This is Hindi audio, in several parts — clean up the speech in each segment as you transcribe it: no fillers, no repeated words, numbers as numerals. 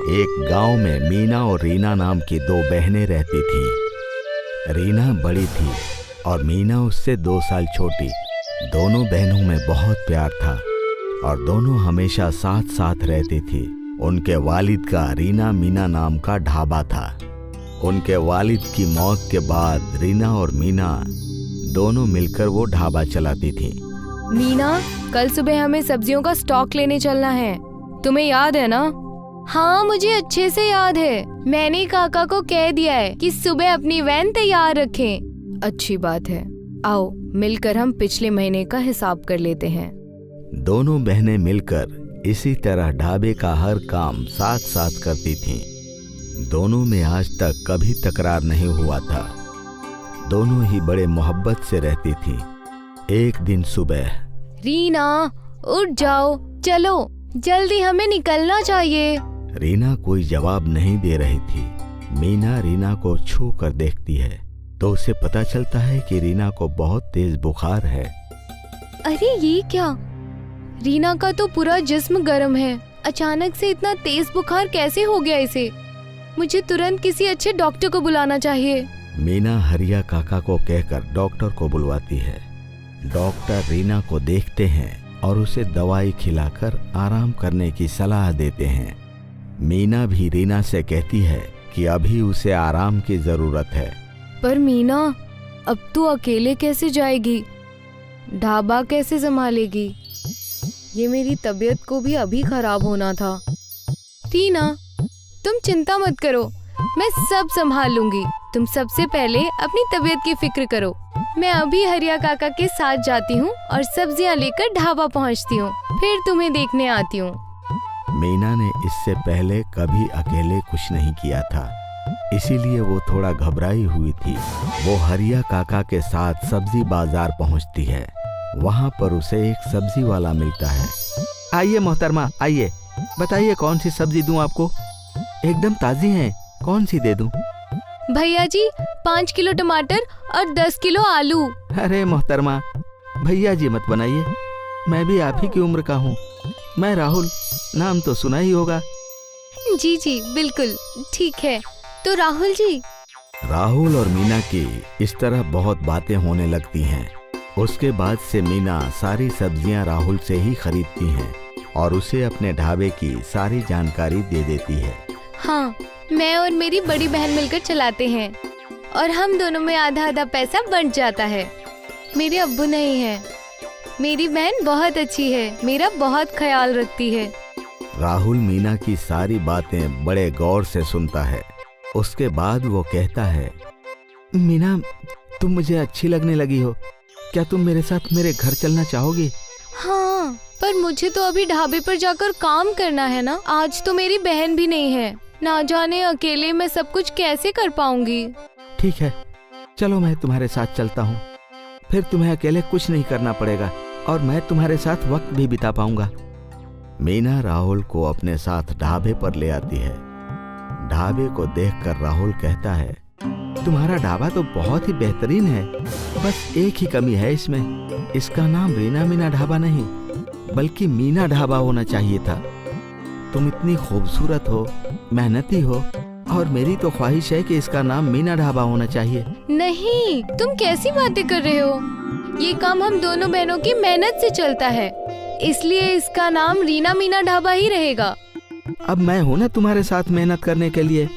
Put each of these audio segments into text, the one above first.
एक गांव में मीना और रीना नाम की दो बहनें रहती थीं। रीना बड़ी थी और मीना उससे 2 साल छोटी। दोनों बहनों में बहुत प्यार था और दोनों हमेशा साथ साथ रहती थी। उनके वालिद का रीना मीना नाम का ढाबा था। उनके वालिद की मौत के बाद रीना और मीना दोनों मिलकर वो ढाबा चलाती थी। मीना, कल सुबह हमें सब्जियों का स्टॉक लेने चलना है, तुम्हें याद है ना? हाँ, मुझे अच्छे से याद है। मैंने काका को कह दिया है कि सुबह अपनी वैन तैयार रखें। अच्छी बात है, आओ मिलकर हम पिछले महीने का हिसाब कर लेते हैं। दोनों बहनें मिलकर इसी तरह ढाबे का हर काम साथ साथ करती थीं। दोनों में आज तक कभी तकरार नहीं हुआ था। दोनों ही बड़े मोहब्बत से रहती थी। एक दिन सुबह, रीना उठ जाओ, चलो जल्दी हमें निकलना चाहिए। रीना कोई जवाब नहीं दे रही थी। मीना रीना को छू कर देखती है तो उसे पता चलता है कि रीना को बहुत तेज बुखार है। अरे ये क्या? रीना का तो पूरा जिस्म गर्म है। अचानक से इतना तेज बुखार कैसे हो गया इसे? मुझे तुरंत किसी अच्छे डॉक्टर को बुलाना चाहिए। मीना हरिया काका को कहकर डॉक्टर को बुलवाती है। डॉक्टर रीना को देखते हैं और उसे दवाई खिलाकर आराम करने की सलाह देते हैं। मीना भी रीना से कहती है कि अभी उसे आराम की जरूरत है। पर मीना, अब तू अकेले कैसे जाएगी? ढाबा कैसे संभालेगी? ये मेरी तबीयत को भी अभी खराब होना था। रीना, तुम चिंता मत करो, मैं सब संभाल लूंगी। तुम सबसे पहले अपनी तबीयत की फिक्र करो। मैं अभी हरिया काका के साथ जाती हूँ और सब्जियाँ लेकर ढाबा पहुँचती हूँ, फिर तुम्हें देखने आती हूँ। मीना ने इससे पहले कभी अकेले कुछ नहीं किया था, इसीलिए वो थोड़ा घबराई हुई थी। वो हरिया काका के साथ सब्जी बाजार पहुँचती है। वहाँ पर उसे एक सब्जी वाला मिलता है। आइए मोहतरमा, आइए, बताइए कौन सी सब्जी दूं आपको? एकदम ताजी हैं, कौन सी दे दूं? भैया जी, 5 किलो टमाटर और 10 किलो आलू। अरे मोहतरमा, भैया जी मत बनाइए, मैं भी आप ही की उम्र का हूँ। मैं राहुल, नाम तो सुना ही होगा। जी जी बिल्कुल ठीक है। तो राहुल जी। राहुल और मीना की इस तरह बहुत बातें होने लगती हैं। उसके बाद से मीना सारी सब्जियां राहुल से ही खरीदती हैं और उसे अपने ढाबे की सारी जानकारी दे देती है। हाँ, मैं और मेरी बड़ी बहन मिलकर चलाते हैं और हम दोनों में आधा आधा पैसा बंट जाता है। मेरे अब्बू नहीं है। मेरी बहन बहुत अच्छी है, मेरा बहुत ख्याल रखती है। राहुल मीना की सारी बातें बड़े गौर से सुनता है। उसके बाद वो कहता है, मीना, तुम मुझे अच्छी लगने लगी हो। क्या तुम मेरे साथ मेरे घर चलना चाहोगी? हाँ, पर मुझे तो अभी ढाबे पर जाकर काम करना है ना। आज तो मेरी बहन भी नहीं है, ना जाने अकेले मैं सब कुछ कैसे कर पाऊंगी। ठीक है, चलो मैं तुम्हारे साथ चलता हूँ। फिर तुम्हें अकेले कुछ नहीं करना पड़ेगा और मैं तुम्हारे साथ वक्त भी बिता पाऊंगा। मीना राहुल को अपने साथ ढाबे पर ले आती है। ढाबे को देखकर राहुल कहता है, तुम्हारा ढाबा तो बहुत ही बेहतरीन है, बस एक ही कमी है इसमें। इसका नाम रीना मीना ढाबा नहीं बल्कि मीना ढाबा होना चाहिए था। तुम इतनी खूबसूरत हो, मेहनती हो और मेरी तो ख्वाहिश है कि इसका नाम मीना ढाबा होना चाहिए। नहीं, तुम कैसी बातें कर रहे हो? ये काम हम दोनों बहनों की मेहनत से चलता है, इसलिए इसका नाम रीना मीना ढाबा ही रहेगा। अब मैं हूँ ना तुम्हारे साथ मेहनत करने के लिए।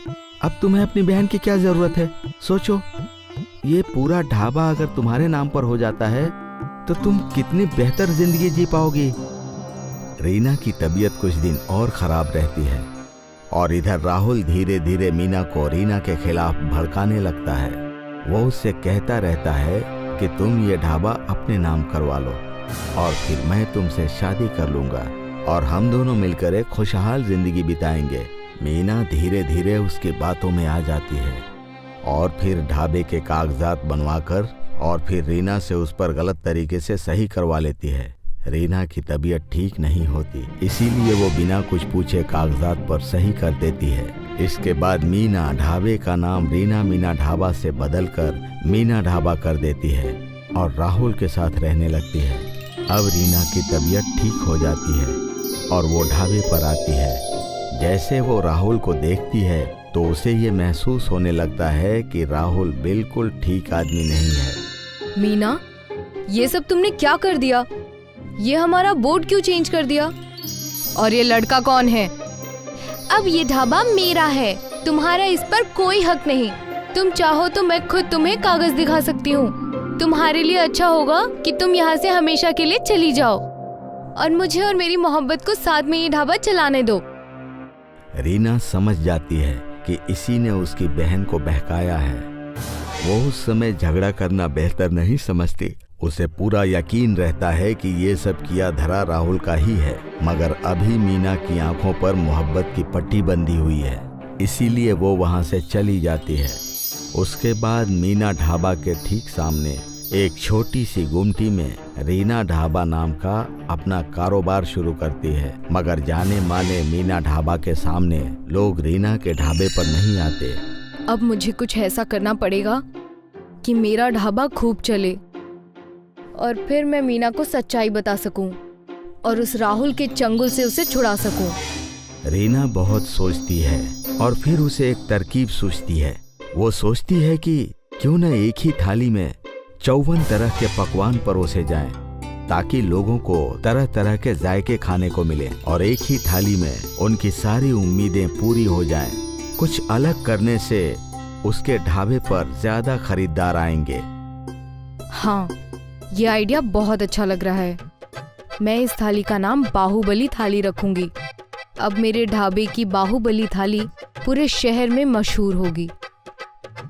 अब तुम्हें अपनी बहन की क्या जरूरत है? सोचो, ये पूरा ढाबा अगर तुम्हारे नाम पर हो जाता है तो तुम कितनी बेहतर जिंदगी जी पाओगी। रीना की तबीयत कुछ दिन और खराब रहती है और इधर राहुल धीरे धीरे मीना को रीना के खिलाफ भड़काने लगता है। वो उससे कहता रहता है कि तुम ये ढाबा अपने नाम करवा लो और फिर मैं तुमसे शादी कर लूंगा और हम दोनों मिलकर एक खुशहाल जिंदगी बिताएंगे। मीना धीरे धीरे उसकी बातों में आ जाती है और फिर ढाबे के कागजात बनवाकर और फिर रीना से उस पर गलत तरीके से सही करवा लेती है। रीना की तबीयत ठीक नहीं होती, इसीलिए वो बिना कुछ पूछे कागजात पर सही कर देती है। इसके बाद मीना ढाबे का नाम रीना मीना ढाबा से बदलकर मीना ढाबा कर देती है और राहुल के साथ रहने लगती है। अब रीना की तबीयत ठीक हो जाती है और वो ढाबे पर आती है। जैसे वो राहुल को देखती है तो उसे ये महसूस होने लगता है कि राहुल बिल्कुल ठीक आदमी नहीं है। मीना, ये सब तुमने क्या कर दिया? ये हमारा बोर्ड क्यों चेंज कर दिया? और ये लड़का कौन है? अब ये ढाबा मेरा है, तुम्हारा इस पर कोई हक नहीं। तुम चाहो तो मैं खुद तुम्हें कागज दिखा सकती हूँ। तुम्हारे लिए अच्छा होगा कि तुम यहाँ से हमेशा के लिए चली जाओ और मुझे और मेरी मोहब्बत को साथ में ये ढाबा चलाने दो। रीना समझ जाती है कि इसी ने उसकी बहन को बहकाया है। वो उस समय झगड़ा करना बेहतर नहीं समझती। उसे पूरा यकीन रहता है कि ये सब किया धरा राहुल का ही है, मगर अभी मीना की आंखों पर मोहब्बत की पट्टी बंधी हुई है, इसीलिए वो वहां से चली जाती है। उसके बाद मीना ढाबा के ठीक सामने एक छोटी सी गुमटी में रीना ढाबा नाम का अपना कारोबार शुरू करती है। मगर जाने माने मीना ढाबा के सामने लोग रीना के ढाबे पर नहीं आते। अब मुझे कुछ ऐसा करना पड़ेगा कि मेरा ढाबा खूब चले और फिर मैं मीना को सच्चाई बता सकूं और उस राहुल के चंगुल से उसे छुड़ा सकूं। रीना बहुत सोचती है और फिर उसे एक तरकीब सूझती है। वो सोचती है कि क्यों न एक ही थाली में 54 तरह के पकवान परोसे जाएं, ताकि लोगों को तरह तरह के जायके खाने को मिले और एक ही थाली में उनकी सारी उम्मीदें पूरी हो जाएं। कुछ अलग करने से उसके ढाबे पर ज्यादा खरीदार आएंगे। हाँ, ये आइडिया बहुत अच्छा लग रहा है। मैं इस थाली का नाम बाहुबली थाली रखूंगी। अब मेरे ढाबे की बाहुबली थाली पूरे शहर में मशहूर होगी।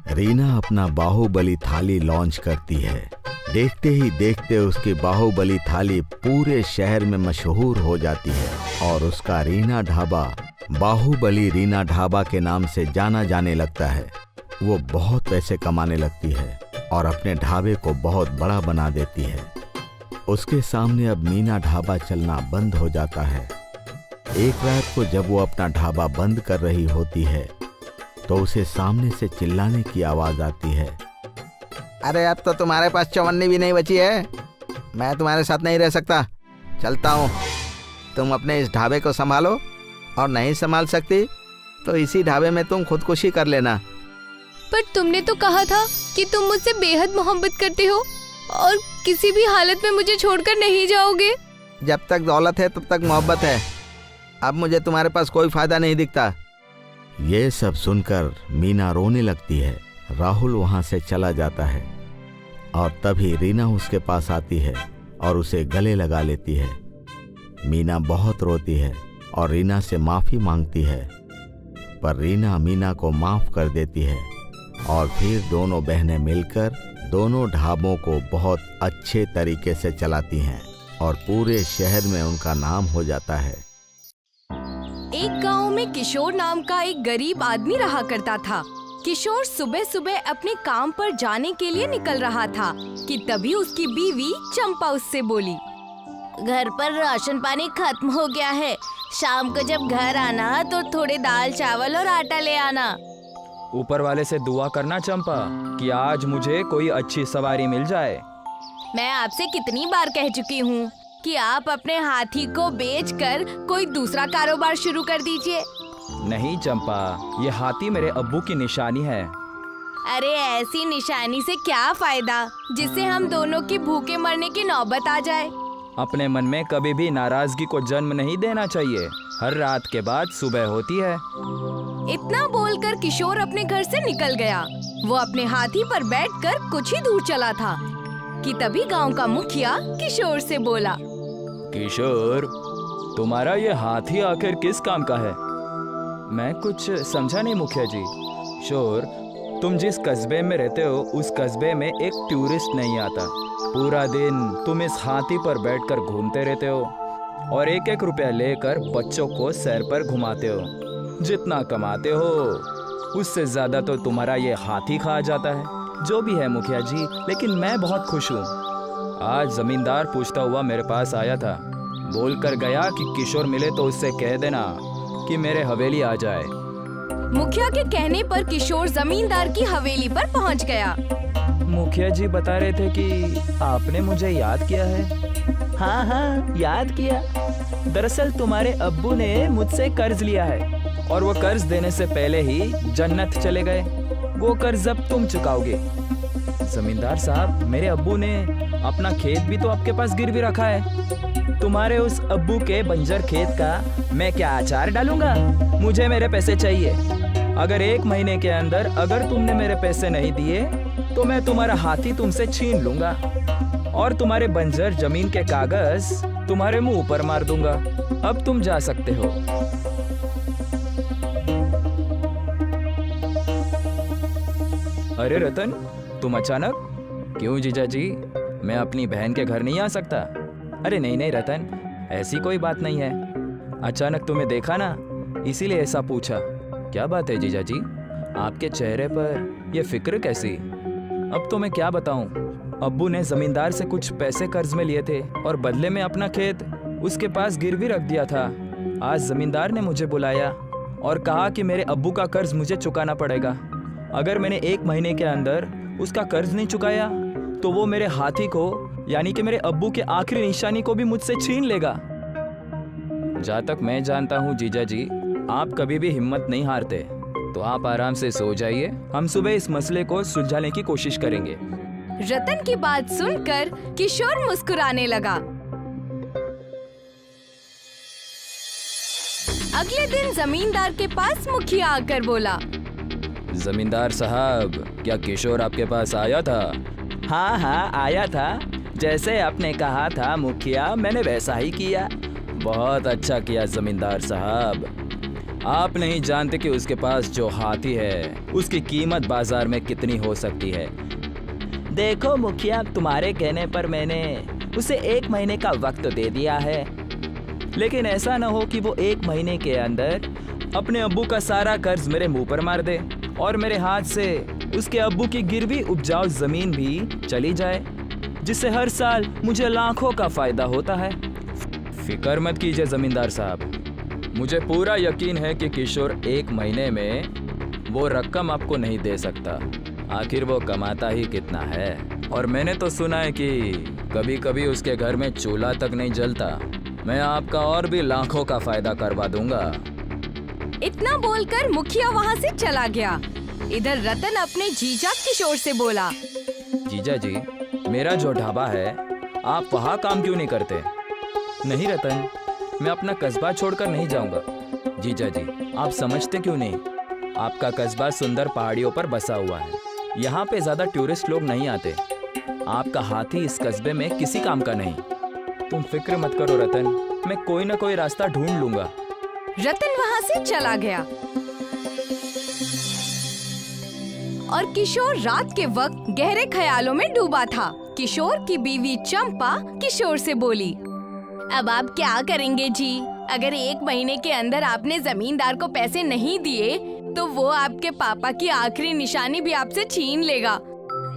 रीना अपना बाहुबली थाली लॉन्च करती है। देखते ही देखते उसकी बाहुबली थाली पूरे शहर में मशहूर हो जाती है और उसका रीना ढाबा बाहुबली रीना ढाबा के नाम से जाना जाने लगता है। वो बहुत पैसे कमाने लगती है और अपने ढाबे को बहुत बड़ा बना देती है। उसके सामने अब मीना ढाबा चलना बंद हो जाता है। एक रात को जब वो अपना ढाबा बंद कर रही होती है तो उसे सामने से चिल्लाने की आवाज आती है। अरे अब तो तुम्हारे पास चवन्नी भी नहीं बची है। मैं तुम्हारे साथ नहीं रह सकता, चलता हूँ। तुम अपने इस ढाबे को संभालो और नहीं संभाल सकती तो इसी ढाबे में तुम खुदकुशी कर लेना। पर तुमने तो कहा था कि तुम मुझसे बेहद मोहब्बत करते हो और किसी भी हालत में मुझे छोड़कर नहीं जाओगे। जब तक दौलत है तब तक मोहब्बत है। अब मुझे तुम्हारे पास कोई फायदा नहीं दिखता। ये सब सुनकर मीना रोने लगती है। राहुल वहां से चला जाता है और तभी रीना उसके पास आती है और उसे गले लगा लेती है। मीना बहुत रोती है और रीना से माफी मांगती है, पर रीना मीना को माफ कर देती है और फिर दोनों बहनें मिलकर दोनों ढाबों को बहुत अच्छे तरीके से चलाती हैं और पूरे शहर में उनका नाम हो जाता है। एक गांव में किशोर नाम का एक गरीब आदमी रहा करता था। किशोर सुबह सुबह अपने काम पर जाने के लिए निकल रहा था कि तभी उसकी बीवी चंपा उससे बोली, घर पर राशन पानी खत्म हो गया है। शाम को जब घर आना तो थोड़े दाल चावल और आटा ले आना। ऊपर वाले से दुआ करना चंपा कि आज मुझे कोई अच्छी सवारी मिल जाए। मैं आपसे कितनी बार कह चुकी हूँ कि आप अपने हाथी को बेचकर कोई दूसरा कारोबार शुरू कर दीजिए। नहीं चंपा, ये हाथी मेरे अब्बू की निशानी है। अरे ऐसी निशानी से क्या फायदा जिससे हम दोनों की भूखे मरने की नौबत आ जाए। अपने मन में कभी भी नाराजगी को जन्म नहीं देना चाहिए। हर रात के बाद सुबह होती है। इतना बोलकर किशोर अपने घर से निकल गया। वो अपने हाथी पर बैठकर कुछ ही दूर चला था कि तभी गांव का मुखिया किशोर से बोला, किशोर, तुम्हारा ये हाथी आखिर किस काम का है? मैं कुछ समझा नहीं मुखिया जी। किशोर, तुम जिस कस्बे में रहते हो उस कस्बे में एक टूरिस्ट नहीं आता। पूरा दिन तुम इस हाथी पर बैठकर घूमते रहते हो और एक एक रुपया लेकर बच्चों को सैर पर घुमाते हो। जितना कमाते हो उससे ज्यादा तो तुम्हारा ये हाथी खा जाता है। जो भी है मुखिया जी, लेकिन मैं बहुत खुश हूँ। आज जमींदार पूछता हुआ मेरे पास आया था, बोल कर गया कि किशोर मिले तो उससे कह देना कि मेरे हवेली आ जाए। मुखिया के कहने पर किशोर जमींदार की हवेली पर पहुंच गया। मुखिया जी बता रहे थे कि आपने मुझे याद किया है। हाँ हाँ, याद किया। दरअसल तुम्हारे अब्बू ने मुझसे कर्ज लिया है और वो कर्ज देने से पहले ही जन्नत चले गए। वो कर्ज अब तुम चुकाओगे। जमींदार साहब, मेरे अब्बू ने अपना खेत भी तो आपके पास गिरवी रखा है। तुम्हारे उस अब्बू के बंजर खेत का मैं क्या अचार डालूंगा? मुझे मेरे पैसे चाहिए। अगर 1 महीने के अंदर अगर तुमने मेरे पैसे नहीं दिए तो मैं तुम्हारा हाथी तुमसे छीन लूंगा और तुम्हारे बंजर जमीन के कागज तुम्हारे मुंह पर मार दूंगा। अब तुम जा सकते हो। अरे रतन, तुम अचानक? क्यों जीजा जी, मैं अपनी बहन के घर नहीं आ सकता? अरे नहीं नहीं रतन, ऐसी कोई बात नहीं है। अचानक तुम्हें देखा ना, इसीलिए ऐसा पूछा। क्या बात है जीजा जी, आपके चेहरे पर ये फिक्र कैसी? अब तो मैं क्या बताऊं, अब्बू ने जमींदार से कुछ पैसे कर्ज में लिए थे और बदले में अपना खेत उसके पास गिरवी रख दिया था। आज जमींदार ने मुझे बुलाया और कहा कि मेरे अब्बू का कर्ज मुझे चुकाना पड़ेगा। अगर मैंने 1 महीने के अंदर उसका कर्ज नहीं चुकाया तो वो मेरे हाथी को, यानी कि मेरे अब्बू के आखिरी निशानी को भी मुझसे छीन लेगा। जहाँ तक मैं जानता हूँ जीजा जी, आप कभी भी हिम्मत नहीं हारते। तो आप आराम से सो जाइए, हम सुबह इस मसले को सुलझाने की कोशिश करेंगे। रतन की बात सुनकर किशोर मुस्कुराने लगा। अगले दिन जमींदार के पास मुखिया आकर बोला, जमींदार साहब, क्या किशोर आपके पास आया था? हाँ हाँ, आया था। जैसे आपने कहा था मुखिया, मैंने वैसा ही किया। बहुत अच्छा किया जमींदार साहब। आप नहीं जानते कि उसके पास जो हाथी है उसकी कीमत बाजार में कितनी हो सकती है। देखो मुखिया, तुम्हारे कहने पर मैंने उसे 1 महीने का वक्त दे दिया है, लेकिन ऐसा न हो कि वो 1 महीने के अंदर अपने अब्बू का सारा कर्ज मेरे मुंह पर मार दे और मेरे हाथ से उसके अब्बू की गिरवी उपजाऊ जमीन भी चली जाए, जिससे हर साल मुझे लाखों का फायदा होता है। फिक्र मत कीजिए जमींदार साहब, मुझे पूरा यकीन है कि किशोर 1 महीने में वो रकम आपको नहीं दे सकता। आखिर वो कमाता ही कितना है। और मैंने तो सुना है कि कभी कभी उसके घर में चूल्हा तक नहीं जलता। मैं आपका और भी लाखों का फायदा करवा दूंगा। इतना बोलकर मुखिया वहाँ से चला गया। इधर रतन अपने जीजा किशोर से बोला, जीजा जी, मेरा जो ढाबा है, आप वहाँ काम क्यों नहीं करते? नहीं रतन, मैं अपना कस्बा छोड़कर नहीं जाऊंगा। जीजा जी, आप समझते क्यों नहीं? आपका कस्बा सुंदर पहाड़ियों पर बसा हुआ है। यहाँ पे ज्यादा टूरिस्ट लोग नहीं आते। आपका हाथी इस कस्बे में किसी काम का नहीं। तुम फिक्र मत करो रतन, मैं कोई ना कोई रास्ता ढूंढ लूंगा। रतन वहाँ से चला गया और किशोर रात के वक्त गहरे ख्यालों में डूबा था। किशोर की बीवी चंपा किशोर से बोली, अब आप क्या करेंगे जी? अगर 1 महीने के अंदर आपने जमींदार को पैसे नहीं दिए तो वो आपके पापा की आखिरी निशानी भी आपसे छीन लेगा,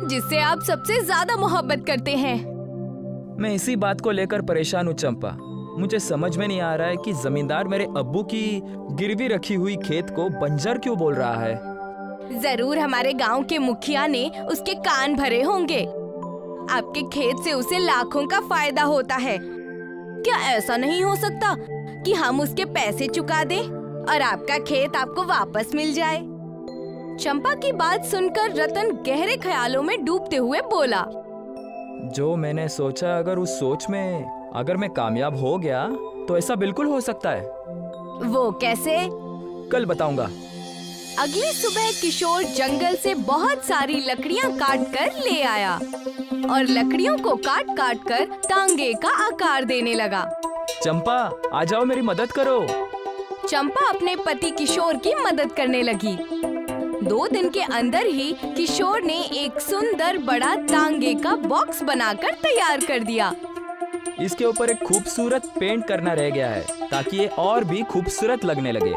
जिससे आप सबसे ज्यादा मोहब्बत करते हैं। मैं इसी बात को लेकर परेशान हूँ चंपा। मुझे समझ में नहीं आ रहा है कि जमींदार मेरे अब्बू की गिरवी रखी हुई खेत को बंजर क्यों बोल रहा है। जरूर हमारे गांव के मुखिया ने उसके कान भरे होंगे। आपके खेत से उसे लाखों का फायदा होता है। क्या ऐसा नहीं हो सकता कि हम उसके पैसे चुका दें और आपका खेत आपको वापस मिल जाए? चंपा की बात सुनकर रतन गहरे ख्यालों में डूबते हुए बोला, जो मैंने सोचा, अगर उस सोच में अगर मैं कामयाब हो गया तो ऐसा बिल्कुल हो सकता है। वो कैसे? कल बताऊंगा। अगली सुबह किशोर जंगल से बहुत सारी लकड़ियां काट कर ले आया और लकड़ियों को काट काट कर तांगे का आकार देने लगा। चंपा, आ जाओ, मेरी मदद करो। चंपा अपने पति किशोर की मदद करने लगी। 2 दिन के अंदर ही किशोर ने एक सुंदर बड़ा तांगे का बॉक्स बनाकर तैयार कर दिया। इसके ऊपर एक खूबसूरत पेंट करना रह गया है ताकि ये और भी खूबसूरत लगने लगे।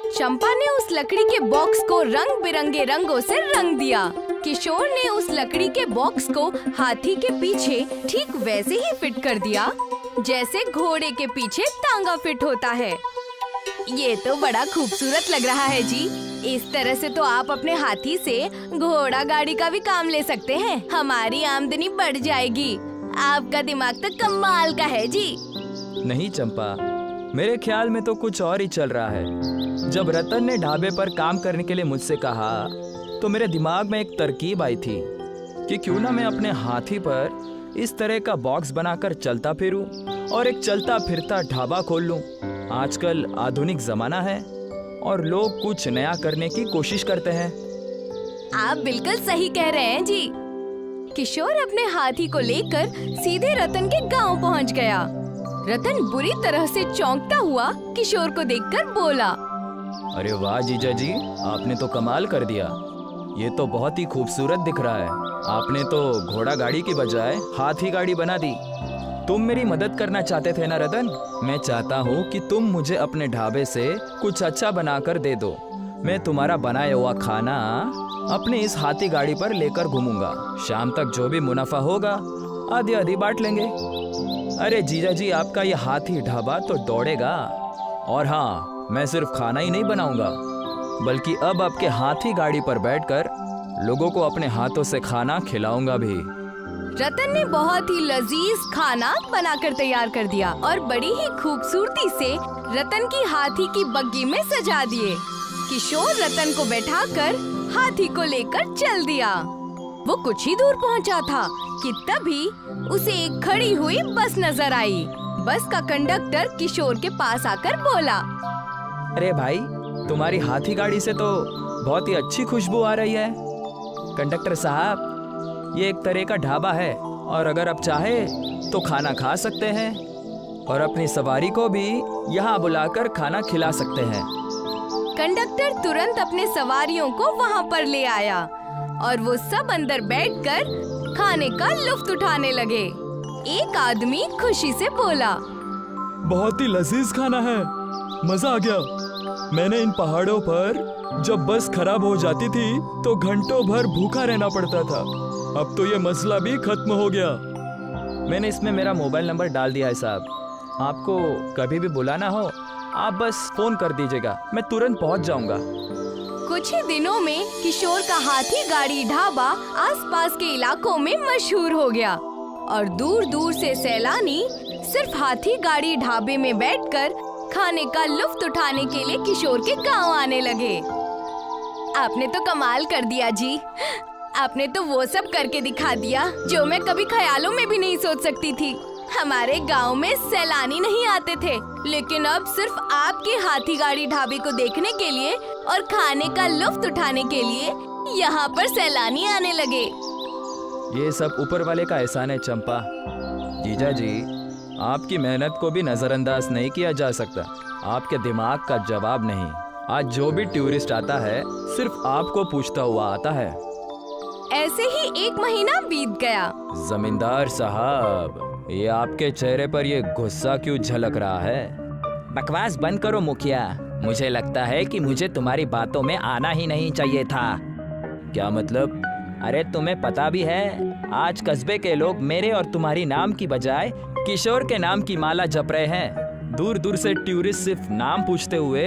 चंपा ने उस लकड़ी के बॉक्स को रंग बिरंगे रंगों से रंग दिया। किशोर ने उस लकड़ी के बॉक्स को हाथी के पीछे ठीक वैसे ही फिट कर दिया जैसे घोड़े के पीछे तांगा फिट होता है। ये तो बड़ा खूबसूरत लग रहा है जी। इस तरह से तो आप अपने हाथी से घोड़ा गाड़ी का भी काम ले सकते हैं। हमारी आमदनी बढ़ जाएगी। आपका दिमाग तो कमाल का है जी। नहीं चंपा, मेरे ख्याल में तो कुछ और ही चल रहा है। जब रतन ने ढाबे पर काम करने के लिए मुझसे कहा तो मेरे दिमाग में एक तरकीब आई थी कि क्यों ना मैं अपने हाथी पर इस तरह का बॉक्स बनाकर चलता फिरूं और एक चलता फिरता ढाबा खोल लूं। आजकल आधुनिक जमाना है और लोग कुछ नया करने की कोशिश करते हैं। आप बिल्कुल सही कह रहे हैं जी। किशोर अपने हाथी को लेकर सीधे रतन के गांव पहुंच गया। रतन बुरी तरह से चौंकता हुआ किशोर को देखकर बोला, अरे वाह जीजा जी, आपने तो कमाल कर दिया। ये तो बहुत ही खूबसूरत दिख रहा है। आपने तो घोड़ा गाड़ी की बजाय हाथी गाड़ी बना दी। तुम मेरी मदद करना चाहते थे ना रतन? मैं चाहता हूँ कि तुम मुझे अपने ढाबे से कुछ अच्छा बनाकर दे दो। मैं तुम्हारा बनाया हुआ खाना अपने इस हाथी गाड़ी पर लेकर घूमूंगा। शाम तक जो भी मुनाफा होगा आधी आधी बांट लेंगे। अरे जीजा जी, आपका ये हाथी ढाबा तो दौड़ेगा। और हाँ, मैं सिर्फ खाना ही नहीं बनाऊंगा, बल्कि अब आपके हाथी गाड़ी पर बैठकर लोगों को अपने हाथों से खाना खिलाऊंगा भी। रतन ने बहुत ही लजीज खाना बनाकर तैयार कर दिया और बड़ी ही खूबसूरती से रतन की हाथी की बग्गी में सजा दिए। किशोर रतन को बैठाकर हाथी को लेकर चल दिया। वो कुछ ही दूर पहुंचा था कि तभी उसे एक खड़ी हुई बस नजर आई। बस का कंडक्टर किशोर के पास आकर बोला, अरे भाई, तुम्हारी हाथी गाड़ी से तो बहुत ही अच्छी खुशबू आ रही है। कंडक्टर साहब, ये एक तरह का ढाबा है और अगर आप चाहे तो खाना खा सकते हैं और अपनी सवारी को भी यहाँ बुलाकर खाना खिला सकते हैं। कंडक्टर तुरंत अपने सवारियों को वहाँ पर ले आया और वो सब अंदर बैठकर खाने का लुत्फ उठाने लगे। एक आदमी खुशी से बोला, बहुत ही लजीज खाना है, मजा आ गया। मैंने इन पहाड़ों पर जब बस खराब हो जाती थी तो घंटों भर भूखा रहना पड़ता था। अब तो ये मसला भी खत्म हो गया। मैंने इसमें मेरा मोबाइल नंबर डाल दिया है साहब। आपको कभी भी बुलाना हो आप बस फोन कर दीजिएगा, मैं तुरंत पहुंच जाऊंगा। कुछ ही दिनों में किशोर का हाथी गाड़ी ढाबा आसपास के इलाकों में मशहूर हो गया और दूर दूर से सैलानी सिर्फ हाथी गाड़ी ढाबे में बैठकर खाने का लुत्फ उठाने के लिए किशोर के गांव आने लगे। आपने तो कमाल कर दिया जी। आपने तो वो सब करके दिखा दिया जो मैं कभी ख्यालों में भी नहीं सोच सकती थी। हमारे गांव में सैलानी नहीं आते थे, लेकिन अब सिर्फ आपके हाथी गाड़ी ढाबे को देखने के लिए और खाने का लुत्फ उठाने के लिए यहाँ पर सैलानी आने लगे। ये सब ऊपर वाले का एहसान है चंपा। जीजा जी, आपकी मेहनत को भी नजरअंदाज नहीं किया जा सकता। आपके दिमाग का जवाब नहीं। आज जो भी टूरिस्ट आता है सिर्फ आपको पूछता हुआ आता है। ऐसे ही एक महीना बीत गया। जमींदार साहब, ये आपके चेहरे पर ये गुस्सा क्यों झलक रहा है? बकवास बंद करो मुखिया। मुझे लगता है कि मुझे तुम्हारी बातों में आना ही नहीं चाहिए था। क्या मतलब? अरे तुम्हें पता भी है, आज कस्बे के लोग मेरे और तुम्हारी नाम की बजाय किशोर के नाम की माला जप रहे हैं। दूर दूर से टूरिस्ट सिर्फ नाम पूछते हुए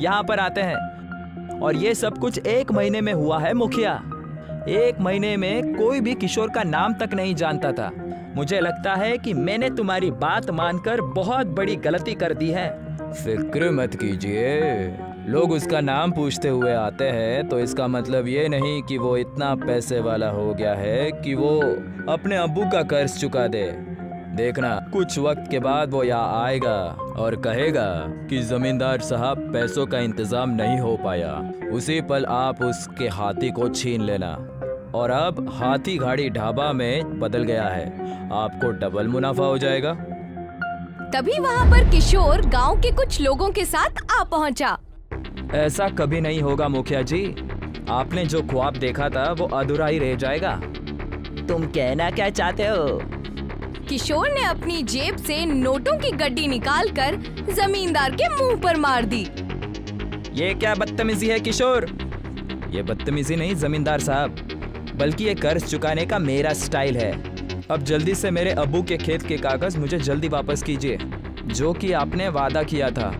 यहाँ पर आते हैं और ये सब कुछ 1 महीने में हुआ है मुखिया। 1 महीने में कोई भी किशोर का नाम तक नहीं जानता था। मुझे लगता है कि मैंने तुम्हारी बात मानकर बहुत बड़ी गलती कर दी है। फिक्र मत कीजिए, लोग उसका नाम पूछते हुए आते हैं तो इसका मतलब ये नहीं कि वो इतना पैसे वाला हो गया है कि वो अपने अब्बू का कर्ज चुका दे। देखना, कुछ वक्त के बाद वो यहाँ आएगा और कहेगा कि जमींदार साहब पैसों का इंतजाम नहीं हो पाया। उसी पल आप उसके हाथी को छीन लेना। और अब हाथी गाड़ी ढाबा में बदल गया है, आपको डबल मुनाफा हो जाएगा। तभी वहाँ पर किशोर गांव के कुछ लोगों के साथ आ पहुँचा। ऐसा कभी नहीं होगा मुखिया जी। आपने जो ख्वाब देखा था वो अधूरा ही रह जाएगा। तुम कहना क्या चाहते हो? किशोर ने अपनी जेब से नोटों की गड्डी निकालकर जमींदार के मुंह पर मार दी। ये क्या बदतमीजी है किशोर? ये बदतमीजी नहीं जमींदार साहब, बल्कि ये कर्ज चुकाने का मेरा स्टाइल है। अब जल्दी से मेरे अब्बू के खेत के कागज मुझे जल्दी वापस कीजिए, जो कि आपने वादा किया था।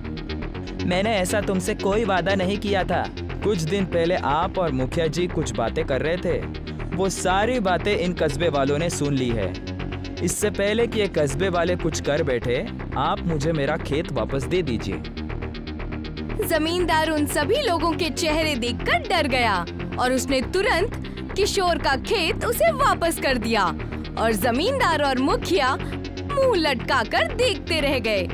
मैंने ऐसा तुमसे कोई वादा नहीं किया था। कुछ दिन पहले आप और मुखिया जी कुछ बातें कर रहे थे, वो सारी बातें इन कस्बे वालों ने सुन ली है। इससे पहले कि ये कस्बे वाले कुछ कर बैठे, आप मुझे मेरा खेत वापस दे दीजिए। जमींदार उन सभी लोगों के चेहरे देखकर डर गया और उसने तुरंत किशोर का खेत उसे वापस कर दिया और जमींदार और मुखिया मुंह लटकाकर देखते रह गए।